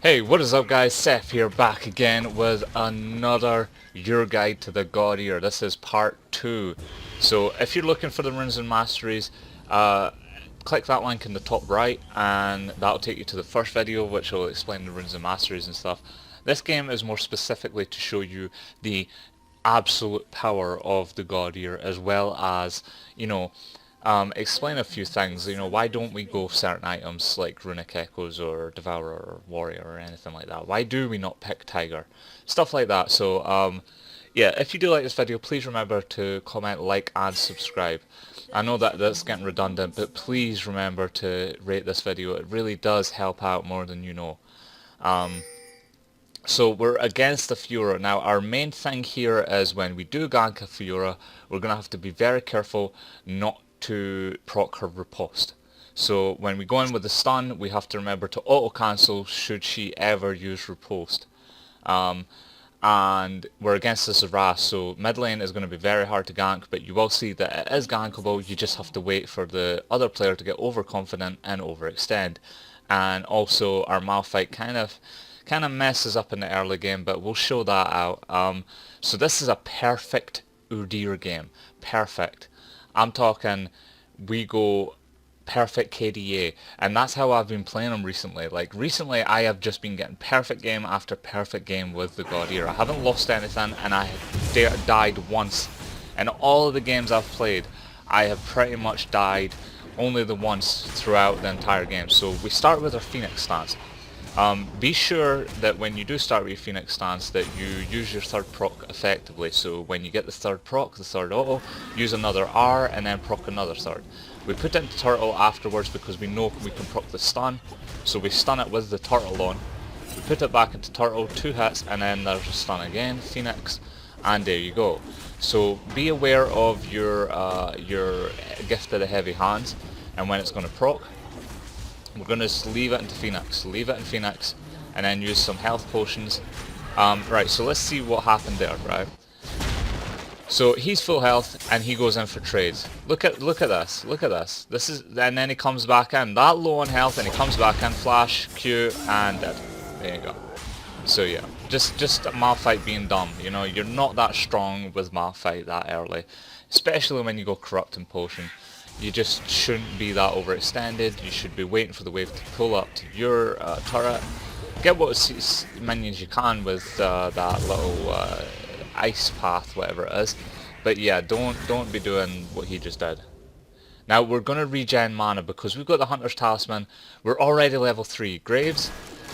Hey, what is up guys? Seth here, back again with another Your Guide to the Godyr. This is part 2. So if you're looking for the runes and masteries, click that link in the top right and that'll take you to the first video which will explain the runes and masteries and stuff. This game is more specifically to show you the absolute power of the Godyr, as well as, explain a few things. Why don't we go certain items like Runic Echoes or Devourer or Warrior or anything like that? Why do we not pick Tiger? Stuff like that. So, yeah, if you do like this video, please remember to comment, like, and subscribe. I know that that's getting redundant, but please remember to rate this video. It really does help out more than you know. So we're against the Fiora. Now our main thing here is when we do gank a Fiora, we're going to have to be very careful not to proc her riposte. So when we go in with the stun, we have to remember to auto cancel should she ever use riposte. And we're against this Ras, so mid lane is going to be very hard to gank, but you will see that it is gankable. You just have to wait for the other player to get overconfident and overextend. And also our Malphite kind of messes up in the early game, but we'll show that out. So this is a perfect Udyr game. Perfect. I'm talking, we go perfect KDA, and that's how I've been playing him recently. Like recently I have just been getting perfect game after perfect game with the Godyr. I haven't lost anything, and I have died once. In all of the games I've played, I have pretty much died only the once throughout the entire game. So we start with our Phoenix stance. Be sure that when you do start with your Phoenix stance that you use your third proc effectively. So when you get the third proc, the third auto, use another R and then proc another third. We put it into turtle afterwards because we know we can proc the stun. So we stun it with the turtle on. We put it back into turtle, 2 hits, and then there's a stun again, Phoenix, and there you go. So be aware of your gift of the heavy hands and when it's going to proc. We're going to just leave it into Phoenix, and then use some health potions. Right, so let's see what happened there, right? So he's full health, and he goes in for trades. Look at this, This is, and then he comes back in, that low on health, and he comes back in, flash, Q, and dead. There you go. So yeah, just Malphite being dumb, you know, you're not that strong with Malphite that early, especially when you go corrupt and potion. You just shouldn't be that overextended. You should be waiting for the wave to pull up to your turret. Get what minions you can with that little ice path, whatever it is. But yeah, don't be doing what he just did. Now we're going to regen mana because we've got the Hunter's Talisman. We're already level 3. Graves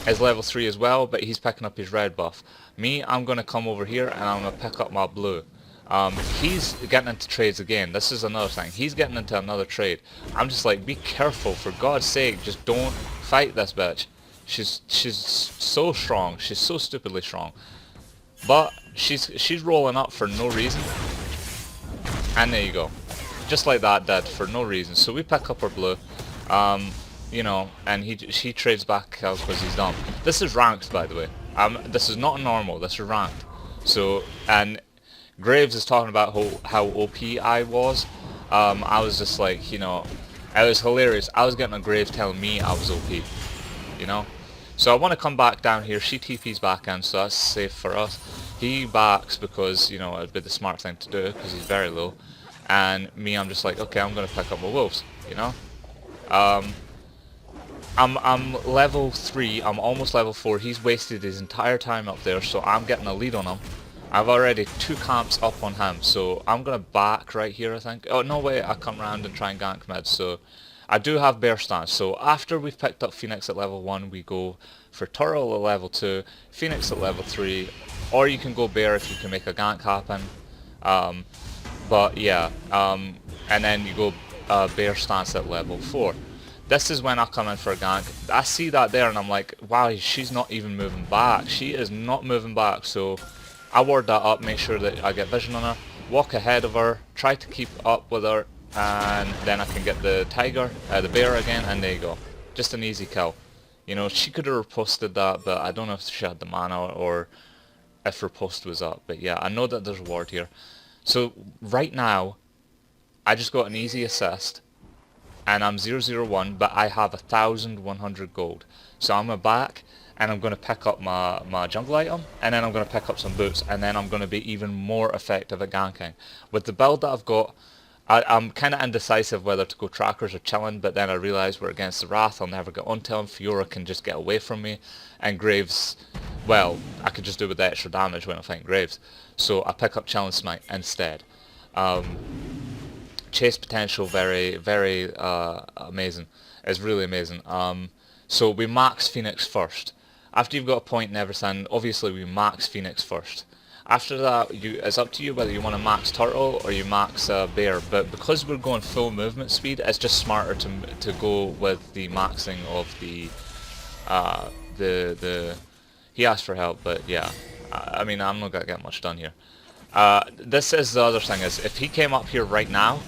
is level 3 as well, but he's picking up his red buff. Me, I'm going to come over here and I'm going to pick up my blue. He's getting into trades again. This is another thing. He's getting into another trade. I'm just like, be careful, for God's sake. Just don't fight this bitch. She's so strong. She's so stupidly strong. But she's rolling up for no reason. And there you go. Just like that, dead for no reason. So we pick up our blue. You know, and she trades back because he's dumb. This is ranked, by the way. This is not normal. This is ranked. So, and Graves is talking about how OP I was. I was just like, you know, it was hilarious. I was getting a Graves telling me I was OP, you know. So I want to come back down here. She TP's back in, so that's safe for us. He backs because, you know, it'd be the smart thing to do because he's very low. And me, I'm just like, okay, I'm going to pick up my wolves, you know. I'm level 3, I'm almost level 4. He's wasted his entire time up there, so I'm getting a lead on him. I've already 2 camps up on him, so I'm going to back right here, I think. Oh, no way, I come around and try and gank mid, so I do have bear stance. So after we've picked up Phoenix at level 1, we go for Turtle at level 2, Phoenix at level 3, or you can go bear if you can make a gank happen. But yeah, and then you go bear stance at level 4. This is when I come in for a gank. I see that there and I'm like, wow, she's not even moving back. She is not moving back, so I ward that up, make sure that I get vision on her, walk ahead of her, try to keep up with her, and then I can get the tiger, the bear again, and there you go. Just an easy kill. You know, she could have riposted that, but I don't know if she had the mana or if riposte was up. But yeah, I know that there's a ward here. So right now, I just got an easy assist, and I'm 001, but I have 1,100 gold. So I'm back, and I'm going to pick up my jungle item, and then I'm going to pick up some boots, and then I'm going to be even more effective at ganking. With the build that I've got, I'm kind of indecisive whether to go trackers or chilling, but then I realise we're against the Wrath, I'll never get onto him, Fiora can just get away from me, and Graves, well, I could just do with the extra damage when I fight Graves. So I pick up Challenge Smite instead. Chase potential, very, very amazing. It's really amazing. So we max Phoenix first. After you've got a point and everything, obviously we max Phoenix first. After that, it's up to you whether you want to max Turtle or you max Bear, but because we're going full movement speed, it's just smarter to go with the maxing of the he asked for help, but yeah, I mean, I'm not going to get much done here. This is the other thing, is if he came up here right now,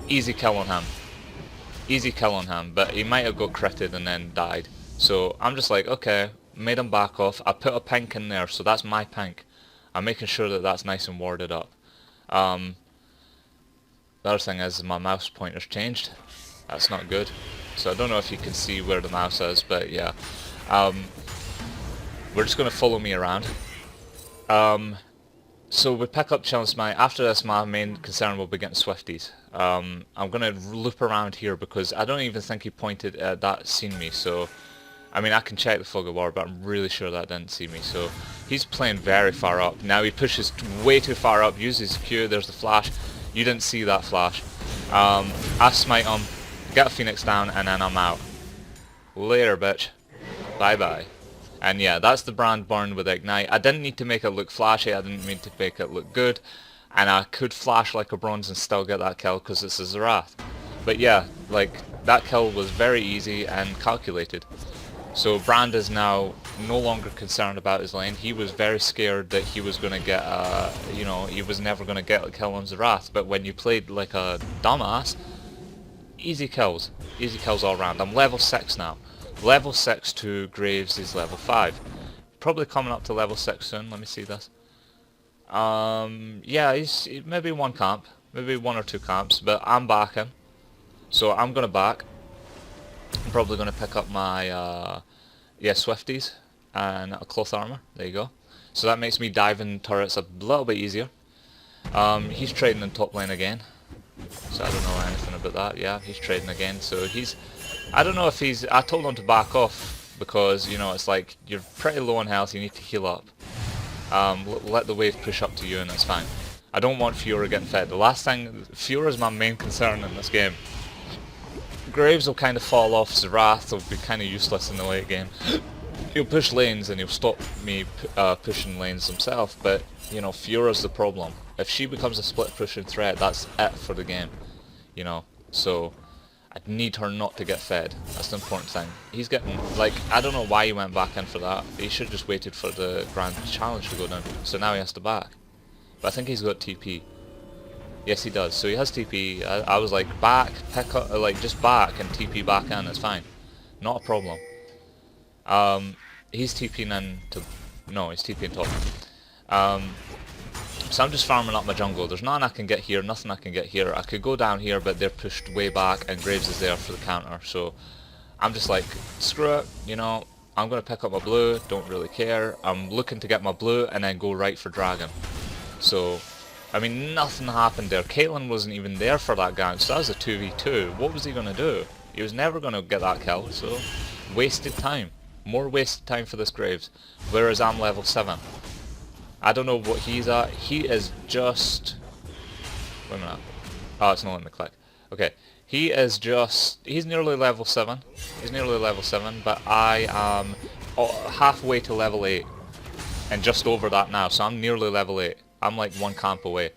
easy kill on him. Easy kill on him, but he might have got critted and then died. So I'm just like, okay, made him back off. I put a pink in there, so that's my pink. I'm making sure that that's nice and warded up. The other thing is my mouse pointer's changed. That's not good. So I don't know if you can see where the mouse is, but yeah. We're just going to follow me around. So we pick up Challenge Smite. After this, my main concern will be getting Swifties. I'm going to loop around here because I don't even think he pointed at that seen me. So, I mean, I can check the Fog of War, but I'm really sure that didn't see me. So he's playing very far up. Now he pushes way too far up, uses Q, there's the flash. You didn't see that flash. I smite him, get a Phoenix down, and then I'm out. Later, bitch. Bye-bye. And yeah, that's the brand burn with Ignite. I didn't need to make it look flashy, I didn't mean to make it look good. And I could flash like a bronze and still get that kill because this is the Wrath. But yeah, like, that kill was very easy and calculated. So Brand is now no longer concerned about his lane. He was very scared that he was going to get, you know, he was never going to get a kill on the Wrath. But when you played like a dumbass, easy kills all around. I'm level 6 now. Level 6 to Graves is level 5. Probably coming up to level 6 soon. Let me see this. Yeah, he's maybe one camp. Maybe one or two camps. But I'm backing. So I'm going to back. I'm probably going to pick up my yeah, Swifties and a cloth armor. There you go. So that makes me diving turrets a little bit easier. He's trading in top lane again. So I don't know anything about that. Yeah, he's trading again. So he's... I don't know if he's... I told him to back off because, you know, it's like you're pretty low on health, you need to heal up. Let the wave push up to you and it's fine. I don't want Fiora getting fed. The last thing... Fiora is my main concern in this game. Graves will kind of fall off, the Wrath will be kind of useless in the late game. He'll push lanes and he'll stop me pushing lanes himself, but, you know, Fiora's the problem. If she becomes a split pushing threat, that's it for the game. You know, so... I need her not to get fed. That's the important thing. He's getting, like, I don't know why he went back in for that. He should have just waited for the Grand Challenge to go down. So now he has to back. But I think he's got TP. Yes, he does. So he has TP. I was like, back, pick up, like, just back and TP back in. It's fine. Not a problem. He's TPing in to... No, he's TPing top. So I'm just farming up my jungle. There's nothing I can get here, nothing I can get here. I could go down here, but they're pushed way back, and Graves is there for the counter. So I'm just like, screw it, you know, I'm going to pick up my blue, don't really care. I'm looking to get my blue, and then go right for dragon. So, I mean, nothing happened there. Caitlyn wasn't even there for that gank, so that was a 2v2. What was he going to do? He was never going to get that kill, so wasted time. More wasted time for this Graves. Whereas I'm level 7. I don't know what he's at. He is just... Wait a minute. Oh, it's not letting me click. Okay. He is just... He's nearly level 7. He's nearly level 7, but I am halfway to level 8. And just over that now, so I'm nearly level 8. I'm like one camp away.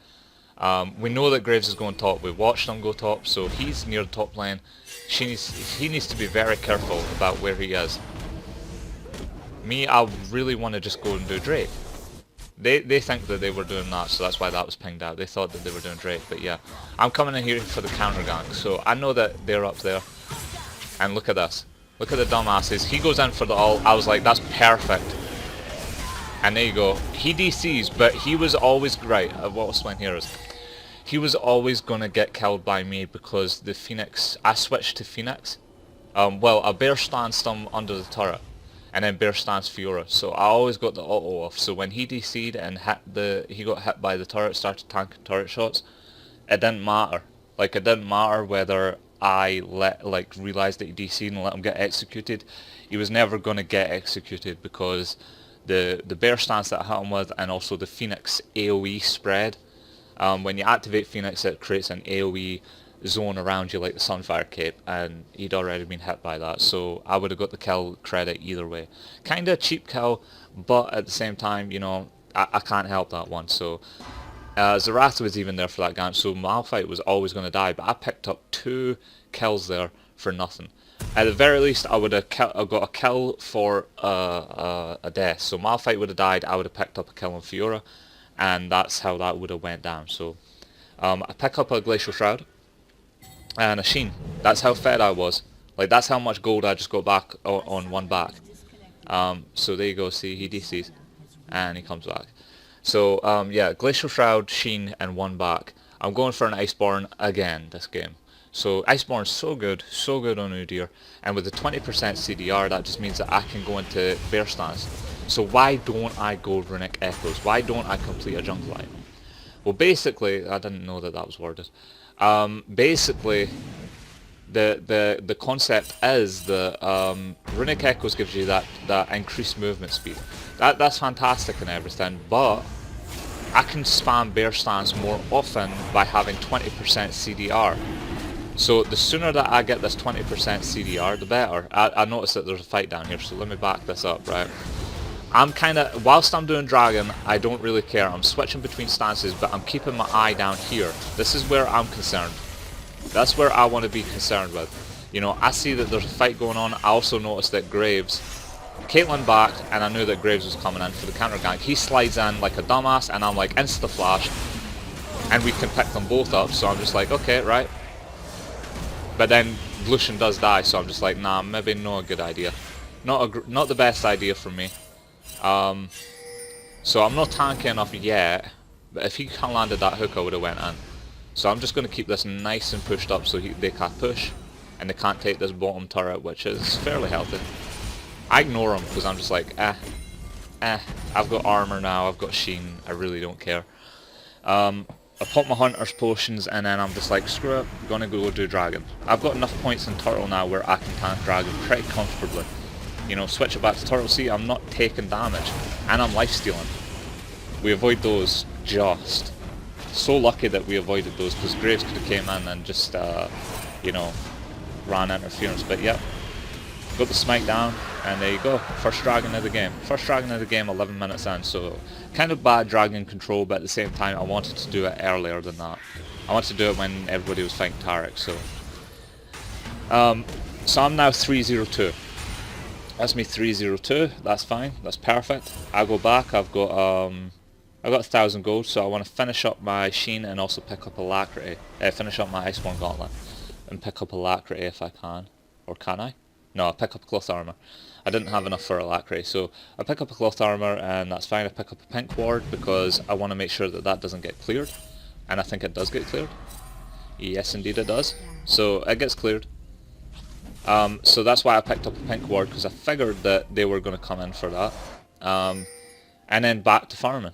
We know that Graves is going top. We watched him go top, so he's near the top lane. He needs to be very careful about where he is. Me, I really want to just go and do Drake. They think that they were doing that, so that's why that was pinged out. They thought that they were doing Drake, but yeah. I'm coming in here for the counter gank, so I know that they're up there. And look at this. Look at the dumbasses. He goes in for the ult. I was like, that's perfect. And there you go. He DCs, but he was always... Right, what I'll explain here is... He was always going to get killed by me because the Phoenix... I switched to Phoenix. Well, a bear stanced him under the turret. and then Bear Stance Fiora. So I always got the auto off. So when he DC'd and he got hit by the turret, started tanking turret shots, it didn't matter. Like, it didn't matter whether I realized that he DC'd and let him get executed. He was never gonna get executed because the Bear Stance that I hit him with, and also the Phoenix AoE spread. When you activate Phoenix, it creates an AoE zone around you like the Sunfire Cape, and he'd already been hit by that, so I would have got the kill credit either way. Kinda a cheap kill, but at the same time, you know, I can't help that one. So Zarata was even there for that gank, so Malphite was always going to die, but I picked up 2 kills there for nothing. At the very least, I would have got a kill for a death. So Malphite would have died, I would have picked up a kill on Fiora, and that's how that would have went down. So I pick up a Glacial Shroud and a Sheen. That's how fed I was. Like, that's how much gold I just got back on one back. So there you go, see, he DCs and he comes back. So yeah, Glacial Shroud, Sheen, and 1 back. I'm going for an Iceborn again this game. So Iceborn's so good on Udyr, and with the 20% CDR, that just means that I can go into Bear Stance. So why don't I go Runic Echoes? Why don't I complete a Jungle Line? Well, basically, I didn't know that that was worded. Basically, the concept is that Runic Echoes gives you that increased movement speed. That's fantastic and everything, but I can spam Bear Stance more often by having 20% CDR. So the sooner that I get this 20% CDR, the better. I noticed that there's a fight down here, so let me back this up, right? I'm kinda, whilst I'm doing Dragon, I don't really care. I'm switching between stances, but I'm keeping my eye down here. This is where I'm concerned. That's where I want to be concerned with. You know, I see that there's a fight going on. I also noticed that Graves, Caitlyn backed, and I knew that Graves was coming in for the counter gank. He slides in like a dumbass, and I'm like, insta-flash, and we can pick them both up, so I'm just like, okay, right. But then Lucian does die, so I'm just like, nah, maybe not a good idea. Not the best idea for me. So I'm not tanky enough yet, but if he landed that hook, I would have went in. So I'm just going to keep this nice and pushed up so they can't push, and they can't take this bottom turret, which is fairly healthy. I ignore him because I'm just like, I've got armor now, I've got Sheen, I really don't care. I pop my Hunter's potions, and then I'm just like, screw it, I'm gonna go do Dragon. I've got enough points in Turtle now where I can tank Dragon pretty comfortably. You know, switch it back to Turtle. See, I'm not taking damage, and I'm lifestealing. We avoid those just. So lucky that we avoided those, because Graves could have came in and just, you know, ran interference. But yeah, got the smite down, and there you go. First Dragon of the game. First Dragon of the game, 11 minutes in. So kind of bad Dragon control, but at the same time, I wanted to do it earlier than that. I wanted to do it when everybody was fighting Tarek. So I'm now 302. That's me 302. That's fine. That's perfect. I go back. I've got 1,000 gold, so I want to finish up my Sheen and also pick up Alacrity. Finish up my Iceborn Gauntlet and pick up Alacrity if I can. Or can I? No, I pick up Cloth Armor. I didn't have enough for Alacrity, so I pick up a Cloth Armor, and that's fine. I pick up a Pink Ward because I want to make sure that that doesn't get cleared, and I think it does get cleared. Yes, indeed it does. So it gets cleared. So that's why I picked up a Pink Ward, because I figured that they were going to come in for that. And then back to farming.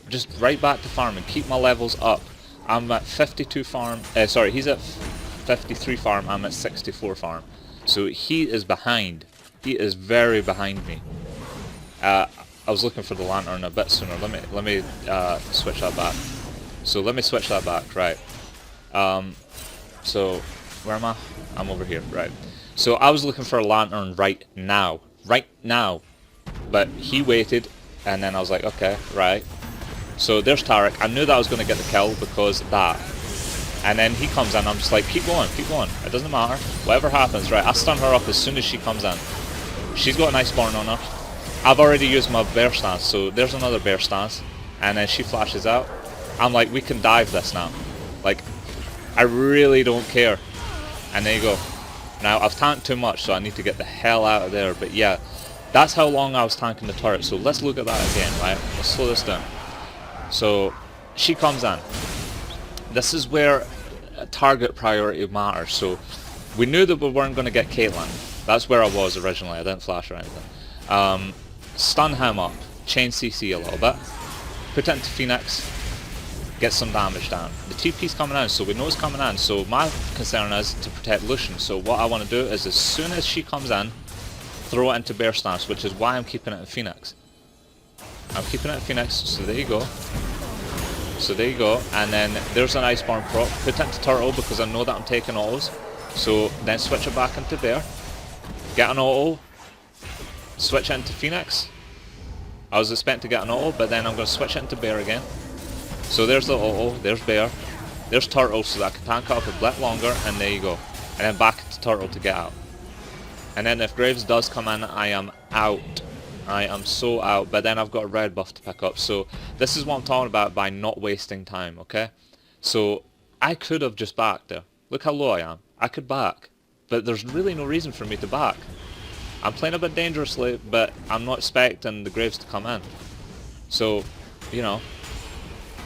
Just right back to farming. Keep my levels up. I'm at 52 farm. Sorry, he's at 53 farm. I'm at 64 farm. So he is behind. He is very behind me. I was looking for the lantern a bit sooner. Let me switch that back. So let me switch that back. Right. So where am I? I'm over here. Right. So I was looking for a lantern right now. Right now. But he waited, and then I was like, okay, right. So there's Tarek. I knew that I was going to get the kill because of that. And then he comes in, I'm just like, keep going, keep going. It doesn't matter. Whatever happens, right? I stun her up as soon as she comes in. She's got an Iceborn on her. I've already used my Bear Stance, so there's another Bear Stance. And then she flashes out. I'm like, we can dive this now. Like, I really don't care. And there you go. Now, I've tanked too much, so I need to get the hell out of there. But yeah, that's how long I was tanking the turret. So let's look at that again, right? Let's slow this down. So she comes in. This is where target priority matters. So we knew that we weren't going to get Caitlyn. That's where I was originally. I didn't flash or anything. Stun him up, chain CC a little bit, put it into Phoenix, get some damage down. The TP's coming in, so we know it's coming in, so my concern is to protect Lucian. So what I want to do is as soon as she comes in, throw it into Bear Stance, which is why I'm keeping it in Phoenix. I'm keeping it in Phoenix, so there you go. So there you go, and then there's an Iceborn proc, put it into Turtle because I know that I'm taking autos. So then switch it back into Bear, get an auto, switch it into Phoenix. I was expecting to get an auto, but then I'm going to switch it into Bear again. So there's the auto, there's Bear, there's Turtle so that I can tank up a bit longer, and there you go. And then back into Turtle to get out. And then if Graves does come in, I am out. I am so out, but then I've got a red buff to pick up. So this is what I'm talking about by not wasting time, okay? So I could have just backed there. Look how low I am. I could back, but there's really no reason for me to back. I'm playing a bit dangerously, but I'm not expecting the Graves to come in. So, you know,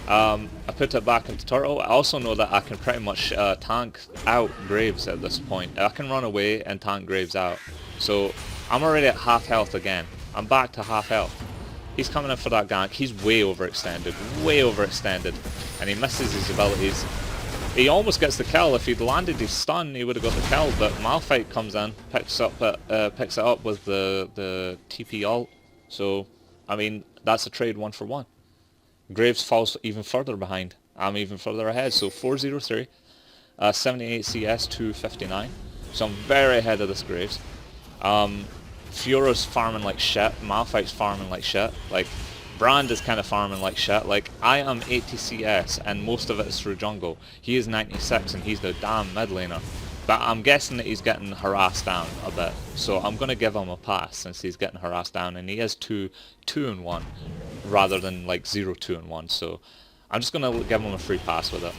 I put it back into Turtle. I also know that I can pretty much tank out Graves at this point. I can run away and tank Graves out. So I'm already at half health again. I'm back to half health. He's coming in for that gank. He's way overextended, and he misses his abilities. He almost gets the kill. If he'd landed his stun, he would have got the kill. But Malphite comes in, picks it up with the TP ult. So, I mean, that's a trade 1-for-1. Graves falls even further behind. I'm even further ahead. So 403, 78 CS, 259. So I'm very ahead of this Graves. Fiora's farming like shit. Malphite's farming like shit. Like, Brand is kind of farming like shit. Like, I am 80 CS and most of it is through jungle. He is 96 and he's the damn mid laner. But I'm guessing that he's getting harassed down a bit. So I'm going to give him a pass since he's getting harassed down, and he is 2-1 rather than like 0-2-1. So I'm just going to give him a free pass with it.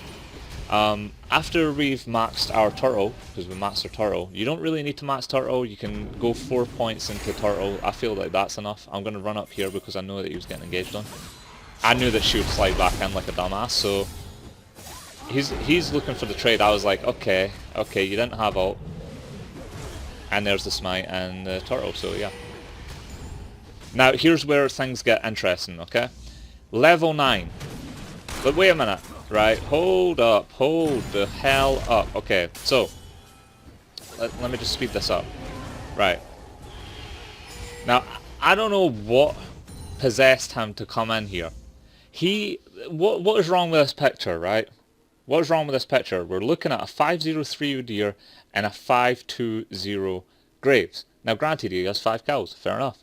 After we've maxed our turtle, because we maxed our turtle, you don't really need to max turtle. You can go 4 points into turtle. I feel like that's enough. I'm going to run up here because I know that he was getting engaged on. I knew that she would slide back in like a dumbass, so he's looking for the trade. I was like, okay, you didn't have ult. And there's the smite and the turtle, so yeah. Now here's where things get interesting, okay? Level 9. But wait a minute. Right, hold up, hold the hell up. Okay, so, let me just speed this up. Right. Now, I don't know what possessed him to come in here. What is wrong with this picture, right? What is wrong with this picture? We're looking at a 503 Udyr and a 520 Graves. Now, granted, he has 5 kills, fair enough.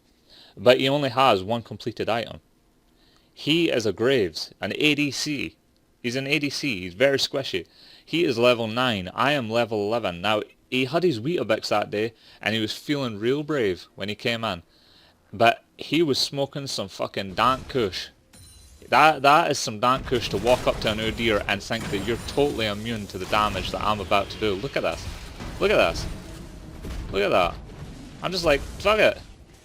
But he only has 1 completed item. He is a Graves, an ADC. He's an ADC, he's very squishy. He is level 9, I am level 11. Now, he had his Weetabix that day, and he was feeling real brave when he came in. But he was smoking some fucking dank kush. That is some dank kush to walk up to an Udyr and think that you're totally immune to the damage that I'm about to do. Look at this. Look at this. Look at that. I'm just like, fuck it.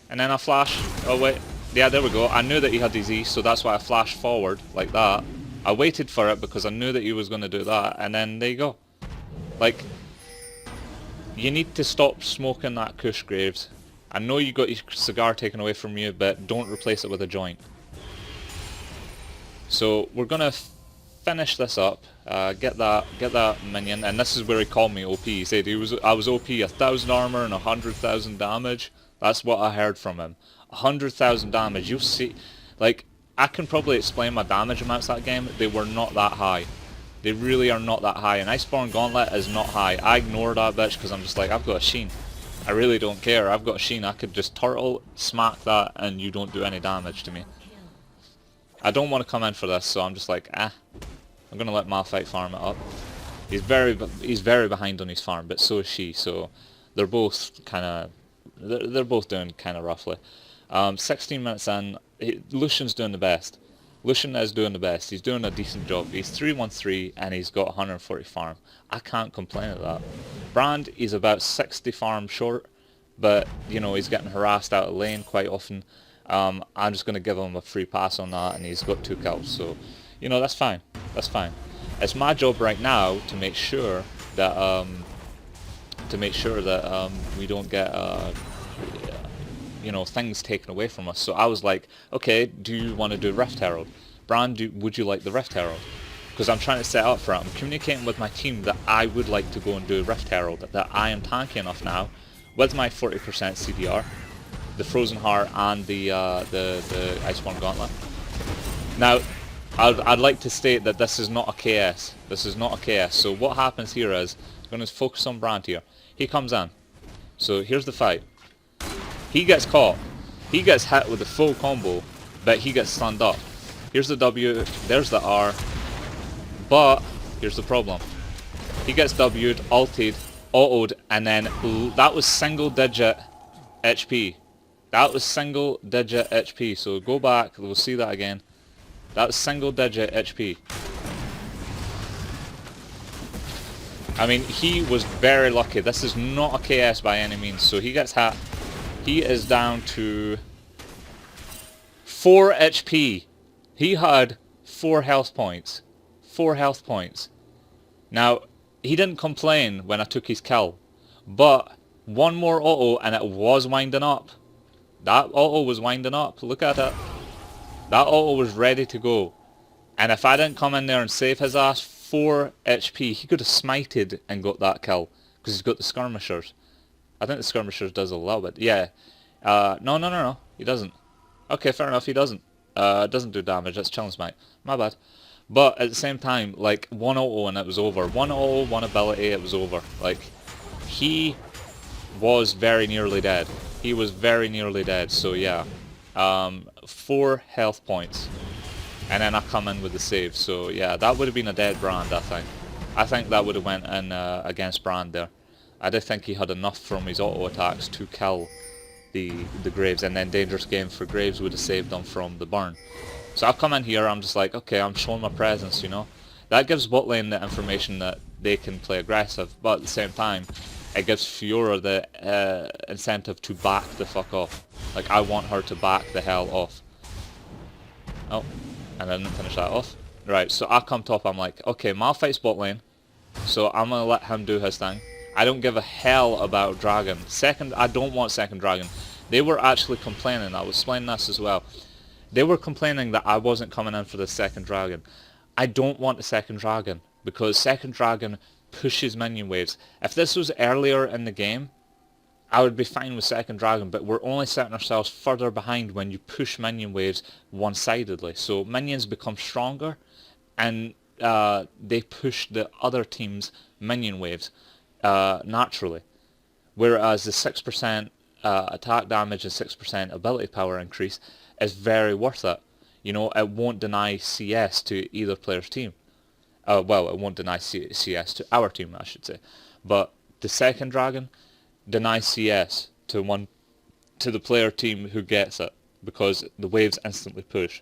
And then I flash. Oh wait. Yeah, there we go. I knew that he had his E, so that's why I flashed forward like that. I waited for it because I knew that he was going to do that, and then there you go. Like, you need to stop smoking that kush, Graves. I know you got your cigar taken away from you, but don't replace it with a joint. So we're going to finish this up, get that minion, and this is where he called me OP. He said I was OP, 1,000 armor and 100,000 damage. That's what I heard from him. 100,000 damage. You'll see, like, I can probably explain my damage amounts that game. They were not that high. They really are not that high. And Iceborn Gauntlet is not high. I ignore that bitch because I'm just like, I've got a sheen. I really don't care. I've got a sheen. I could just turtle, smack that, and you don't do any damage to me. I don't want to come in for this, so I'm just like, I'm going to let Malphite farm it up. He's very behind on his farm, but so is she. So they're both kind of, they're both doing kind of roughly. 16 minutes in, Lucian's doing the best. Lucian is doing the best. He's doing a decent job. He's 313 and he's got 140 farm. I can't complain at that. Brand is about 60 farm short, but you know, he's getting harassed out of lane quite often. I'm just going to give him a free pass on that, and he's got 2 kills. So, you know, that's fine. That's fine. It's my job right now to make sure that we don't get you know, things taken away from us. So I was like, okay, do you want to do Rift Herald? Bran, would you like the Rift Herald? Because I'm trying to set up for it. I'm communicating with my team that I would like to go and do Rift Herald, that I am tanky enough now, with my 40% CDR, the Frozen Heart and the Iceborn Gauntlet. Now, I'd like to state that this is not a KS. This is not a KS. So what happens here is, I'm going to focus on Brand here. He comes in. So here's the fight. He gets caught. He gets hit with a full combo, but he gets stunned up. Here's the W, there's the R, but here's the problem. He gets W'd, ulted, auto'd, and then that was single digit HP. That was single digit HP. So go back, we'll see that again. That was single digit HP. I mean, he was very lucky. This is not a KS by any means. So he gets hit. He is down to 4 HP. He had 4 health points. 4 health points. Now, he didn't complain when I took his kill. But one more auto and it was winding up. That auto was winding up. Look at it. That auto was ready to go. And if I didn't come in there and save his ass, 4 HP, he could have smited and got that kill. Because he's got the skirmishers. I think the skirmishers does a little bit. Yeah. No. He doesn't. Okay, fair enough, he doesn't. Doesn't do damage, that's challenge smite. My bad. But at the same time, like, 1 auto and it was over. 1 auto, 1 ability, it was over. Like, he was very nearly dead. He was very nearly dead, so yeah. 4 health points. And then I come in with the save, so yeah, that would have been a dead Brand, I think. I think that would have went in against Brand there. I did think he had enough from his auto attacks to kill the Graves, and then Dangerous Game for Graves would have saved them from the burn. So I'll come in here, I'm just like, okay, I'm showing my presence, you know. That gives bot lane the information that they can play aggressive, but at the same time, it gives Fiora the incentive to back the fuck off. Like, I want her to back the hell off. Oh, and I didn't finish that off. Right, so I come top, I'm like, okay, Malphite's bot lane, so I'm gonna let him do his thing. I don't give a hell about Dragon. I don't want second Dragon. They were actually complaining, I was explaining this as well. They were complaining that I wasn't coming in for the second Dragon. I don't want the second Dragon, because second Dragon pushes minion waves. If this was earlier in the game, I would be fine with second Dragon, but we're only setting ourselves further behind when you push minion waves one-sidedly. So minions become stronger, and they push the other team's minion waves naturally. Whereas the 6% attack damage and 6% ability power increase is very worth it. You know, it won't deny CS to either player's team. Well, it won't deny CS to our team, I should say. But the second Dragon denies CS to the player team who gets it, because the waves instantly push.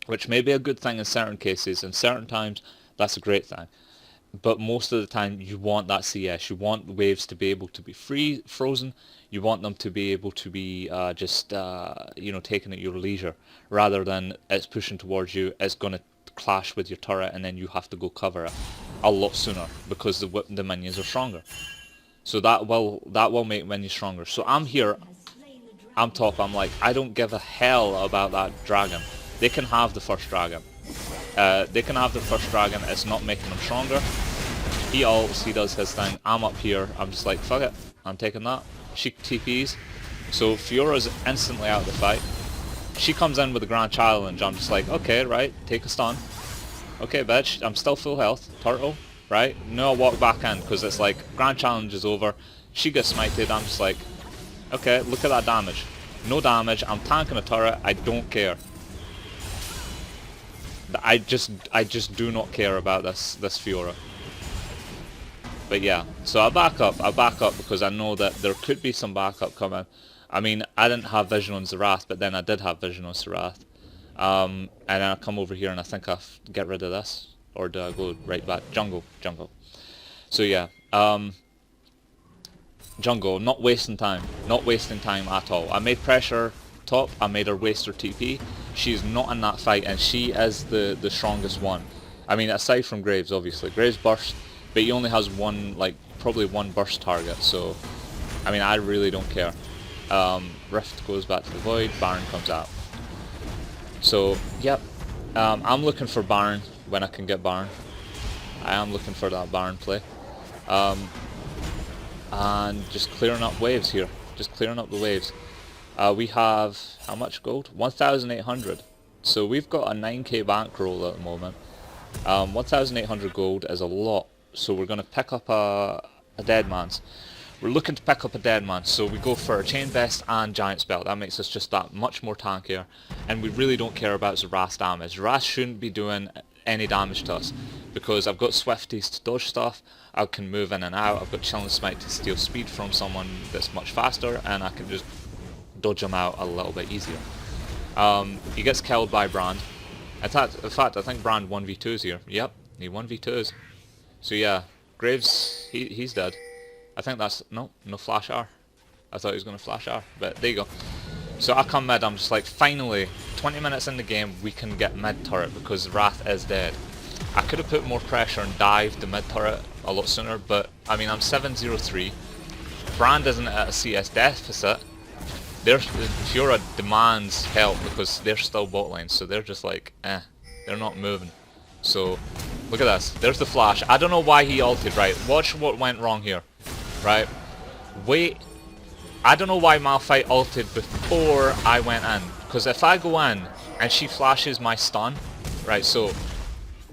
Which may be a good thing in certain cases, in certain times that's a great thing. But most of the time you want that CS, you want waves to be able to be frozen, you want them to be able to be you know, taken at your leisure, rather than it's pushing towards you, it's going to clash with your turret and then you have to go cover it a lot sooner, because the minions are stronger. So that will make minions stronger. So I'm here, I'm top, I'm like, I don't give a hell about that Dragon. They can have the first Dragon. They can have the first Dragon, it's not making them stronger. He ults, he does his thing, I'm up here, I'm just like, fuck it, I'm taking that. She TPs, so Fiora's instantly out of the fight. She comes in with a Grand Challenge, I'm just like, okay, right, take a stun. Okay, bitch, I'm still full health, turtle, right? No, I'll walk back in, because it's like, Grand Challenge is over, she gets smited, I'm just like, okay, look at that damage. No damage, I'm tanking a turret, I don't care. I just do not care about this Fiora. But yeah, so I back up because I know that there could be some backup coming. I mean, I didn't have vision on Zerath, but then I did have vision on Zerath. And then I come over here and I think I'll get rid of this. Or do I go right back? Jungle. So yeah, jungle, not wasting time at all. I made pressure top, I made her waste her TP. She's not in that fight, and she is the strongest one. I mean, aside from Graves, obviously. Graves burst, but he only has one, like, probably one burst target, so, I mean, I really don't care. Rift goes back to the void, Baron comes out. So, yep, I'm looking for Baron when I can get Baron. I am looking for that Baron play. And just clearing up waves here. Just clearing up the waves. We have, how much gold? 1,800. So we've got a 9k bankroll at the moment. 1,800 gold is a lot. So we're going to pick up a dead man's. We're looking to pick up a dead man, so we go for a chain vest and giant spell. That makes us just that much more tankier, and we really don't care about Zerath damage. Zerath shouldn't be doing any damage to us, because I've got Swifties to dodge stuff, I can move in and out, I've got Chilling Smite to steal speed from someone that's much faster, and I can just dodge him out a little bit easier. He gets killed by Brand. In fact, I think Brand 1v2s here. Yep, he 1v2s. So yeah, Graves, he's dead. I think that's, no flash R. I thought he was going to flash R, but there you go. So I come mid, I'm just like, finally, 20 minutes in the game, we can get mid turret because Wrath is dead. I could have put more pressure and dived the mid turret a lot sooner, but I mean, I'm 703. Brand isn't at a CS deficit. Fiora demands help because they're still bot lane, so they're just like, they're not moving. So, look at this, there's the flash. I don't know why he ulted, right? Watch what went wrong here. Right, wait, I don't know why Malphite ulted before I went in, because if I go in and she flashes my stun, right, so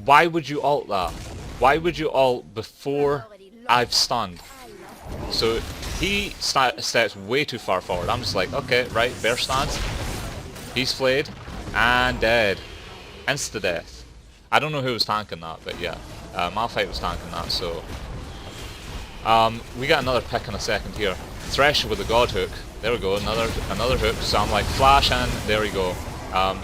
why would you ult that? Why would you ult before I've stunned? So he steps way too far forward. I'm just like, okay, right, bear stance, he's flayed and dead, insta-death. I don't know who was tanking that, but yeah, Malphite was tanking that, so we got another pick in a second here. Thresh with the God hook. There we go, another hook. So I'm like, flash in, there we go.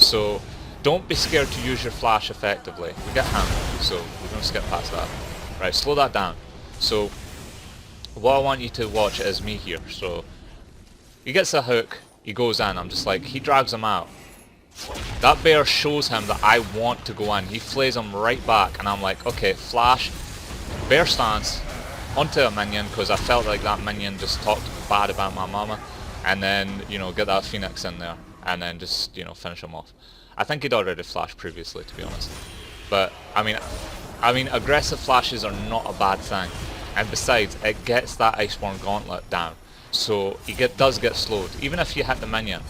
So don't be scared to use your flash effectively. We get hammered, so we're going to skip past that. Right, slow that down. So what I want you to watch is me here. So he gets a hook, he goes in, I'm just like, he drags him out. That bear shows him that I want to go in. He flays him right back, and I'm like, okay, flash, bear stance, onto a minion, because I felt like that minion just talked bad about my mama, and then, you know, get that Phoenix in there, and then just, you know, finish him off. I think he'd already flashed previously, to be honest. But, I mean, aggressive flashes are not a bad thing, and besides, it gets that Iceborn Gauntlet down, so he does get slowed. Even if you hit the minion,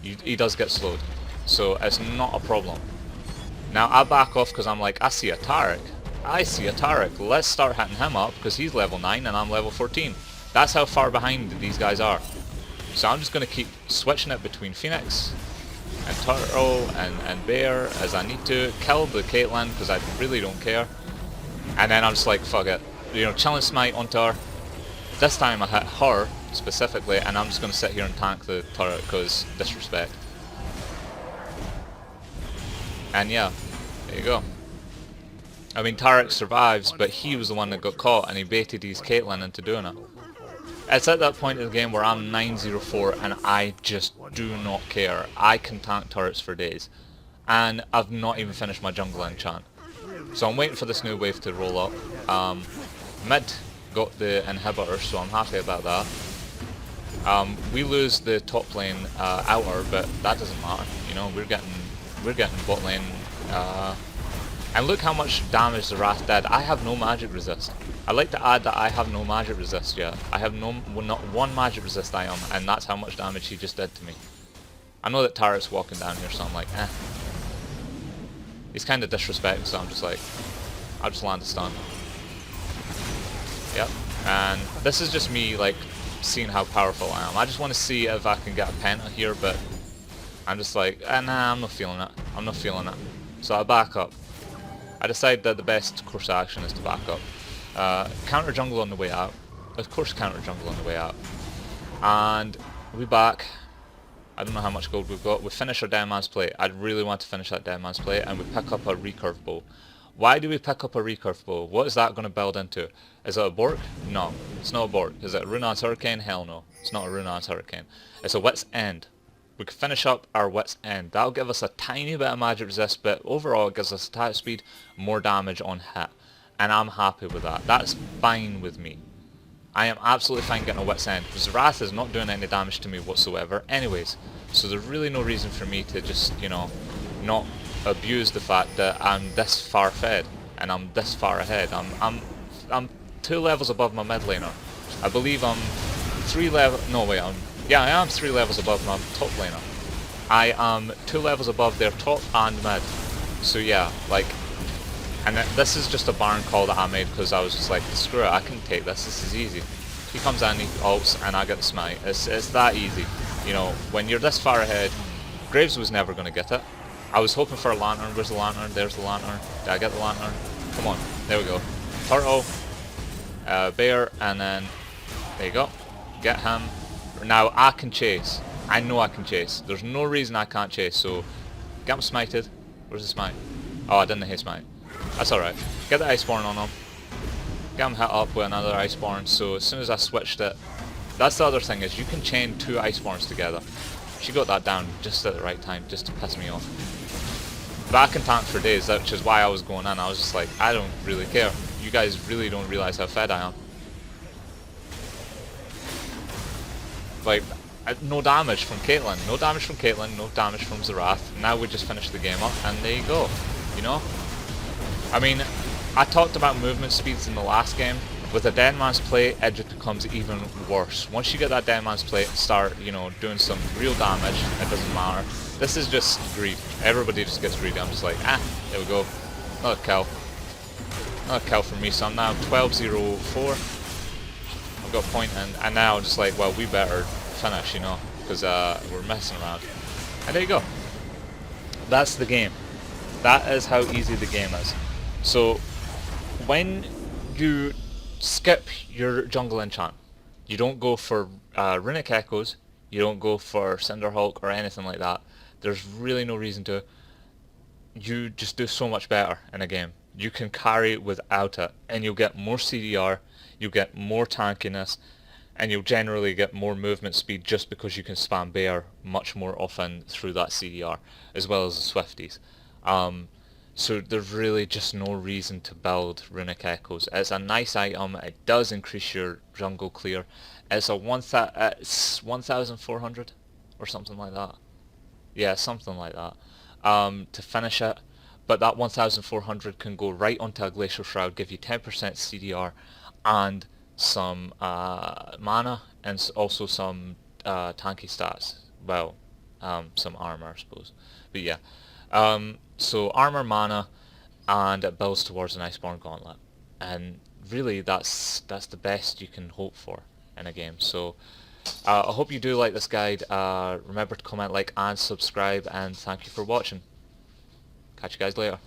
he does get slowed, so it's not a problem. Now, I back off because I'm like, I see a Taric. Let's start hitting him up because he's level 9 and I'm level 14. That's how far behind these guys are. So I'm just going to keep switching it between Phoenix and Turtle and Bear as I need to. Kill the Caitlyn because I really don't care. And then I'm just like, fuck it. You know, Chilling Smite onto her. This time I hit her specifically, and I'm just going to sit here and tank the turret because disrespect. And yeah, there you go. I mean, Taric survives, but he was the one that got caught, and he baited his Caitlyn into doing it. It's at that point in the game where I'm 904, and I just do not care. I can tank turrets for days, and I've not even finished my jungle enchant. So I'm waiting for this new wave to roll up. Mid got the inhibitor, so I'm happy about that. We lose the top lane outer, but that doesn't matter. You know, we're getting bot lane. And look how much damage the Wrath did. I have no magic resist. I'd like to add that I have no magic resist yet. I have not one magic resist item, and that's how much damage he just did to me. I know that Taric's walking down here, so I'm like, eh. He's kind of disrespectful, so I'm just like, I'll just land a stun. Yep. And this is just me, like, seeing how powerful I am. I just want to see if I can get a penta here, but I'm just like, nah, I'm not feeling it. I'm not feeling it. So I back up. I decide that the best course of action is to back up. Counter jungle on the way out. Of course counter jungle on the way out. And we back. I don't know how much gold we've got. We finish our Dead Man's Plate. I'd really want to finish that Dead Man's Plate, and we pick up a recurve bow. Why do we pick up a recurve bow? What is that going to build into? Is it a Bork? No, it's not a Bork. Is it a Runar's Hurricane? Hell no. It's not a Runar's Hurricane. It's a Wit's End. We can finish up our Wit's End. That'll give us a tiny bit of magic resist, but overall it gives us attack speed, more damage on hit. And I'm happy with that. That's fine with me. I am absolutely fine getting a Wit's End. Wrath is not doing any damage to me whatsoever anyways, so there's really no reason for me to just, you know, not abuse the fact that I'm this far fed and I'm this far ahead. I'm 2 levels above my mid laner. I believe I'm 3 level. No wait, yeah, I am 3 levels above my top laner. I am 2 levels above their top and mid. So yeah, like, and this is just a Baron call that I made because I was just like, screw it, I can take this. This is easy. He comes in, he ults, and I get the smite. It's that easy. You know, when you're this far ahead, Graves was never going to get it. I was hoping for a lantern. Where's the lantern? There's the lantern. Did I get the lantern? Come on. There we go. Turtle. Bear. And then... There you go. Get him. Now I can chase. I know I can chase. There's no reason I can't chase. So, get him smited. Where's the smite? Oh, I didn't hit smite. That's alright. Get the Iceborn on him. Get him hit up with another Iceborn. So as soon as I switched it... That's the other thing, is you can chain 2 Iceborns together. She got that down just at the right time, just to piss me off. But I can tank for days, which is why I was going in. I was just like, I don't really care. You guys really don't realise how fed I am. Like, no damage from Caitlyn. No damage from Caitlyn, no damage from Xerath. Now we just finished the game up, and there you go. You know? I mean, I talked about movement speeds in the last game. With a Dead Man's Plate, it just becomes even worse. Once you get that Dead Man's Plate and start, you know, doing some real damage, it doesn't matter. This is just greed. Everybody just gets greedy. I'm just like, there we go. Another kill. Another kill for me, so I'm now 12-0-4. I've got a point, and now I'm just like, well, we better finish, you know, because we're messing around. And there you go. That's the game. That is how easy the game is. So, when you skip your jungle enchant, you don't go for Runic Echoes, you don't go for Cinderhulk or anything like that. There's really no reason to. You just do so much better in a game. You can carry without it, and you'll get more CDR, you'll get more tankiness, and you'll generally get more movement speed just because you can spam Bear much more often through that CDR, as well as the Swifties. So there's really just no reason to build Runic Echoes. It's a nice item, it does increase your jungle clear. It's a 1,400 or something like that. Yeah, something like that. To finish it, but that 1,400 can go right onto a Glacial Shroud, give you 10% CDR and some mana, and also some tanky stats. Well, some armor, I suppose. But yeah. So armor, mana, and it builds towards an Iceborn Gauntlet, and really that's the best you can hope for in a game. So I hope you do like this guide. Remember to comment, like, and subscribe, and thank you for watching. Catch you guys later.